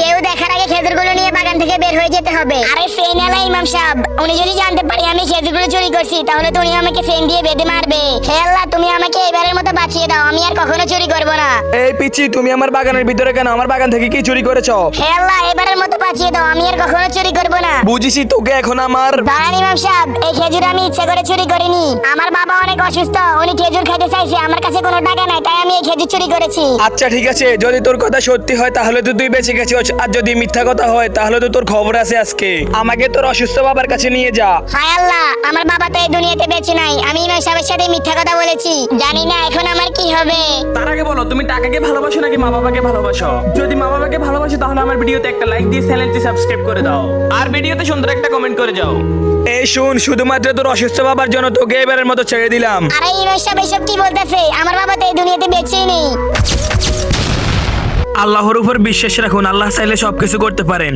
কেউ দেখার আগে খেজুরগুলো নিয়ে বাগান থেকে বের হয়ে যেতে হবে। আরে ফেন আলা ইমাম সাহেব, উনি যদি জানতে পারি আমি খেজুরগুলো চুরি করছি তাহলে তো উনি আমাকে ফেন দিয়ে বেঁধে মারবে। হে আল্লাহ, তুমি আমাকে এবারের মতো বাঁচিয়ে দাও, আমি আর কখনো চুরি করব না। এই পিচ্চি, তুমি আমার বাগানের ভিতরে কেন? আমার বাগান থেকে কি চুরি করেছো? হে আল্লাহ, এবারের মতো বাঁচিয়ে দাও, আমি আর কখনো চুরি করব না। বুঝিছি তোকে এখন আমার। দাঁড়ান ইমাম সাহেব, এই খেজুর আমি ইচ্ছা করে চুরি করিনি। আমার বাবা অনেক অসুস্থ, উনি খেজুর খেতে চাইছে, আমার কাছে কোনো টাকা নাই, তাই আমি এই খেজুর চুরি করেছি। আচ্ছা ঠিক আছে, যদি তোর কথা সত্যি হয় তাহলে তো তুই বেঁচে গেছিস, আর যদি মিথ্যা কথা হয় তাহলে তো তোর খবর আছে আজকে। আমাকে তোর অসুস্থ বাবার কাছে নিয়ে যা। হায় আল্লাহ, আমার বাবা তো এই দুনিয়াতে বেঁচে নাই, আমি ইমাম সাহেবের সাথে মিথ্যা কথা বলেছি। জানি না এখন আমার কি হবে। তার আগে বলো, তুমি টাকাকে ভালোবাসো নাকি মা বাবাকে ভালোবাসো? যদি মা বাবাকে ভালোবাসো তাহলে আমার ভিডিওতে একটা লাইক দিয়ে চ্যানেলটি সাবস্ক্রাইব করে দাও, আর ভিডিওতে সুন্দর একটা কমেন্ট করে যাও। এই শুন, শুধুমাত্র তোর অসুস্থ বাবার জন্য তোকে এবারের মতো ছেড়ে দিলাম। আরে ইমাম সাহেব এসব কি বলতেছে? আমার বাবা তো এই দুনিয়াতে বেঁচেই নেই। আল্লাহর উপর বিশ্বাস রাখুন, আল্লাহ চাইলে সবকিছু করতে পারেন।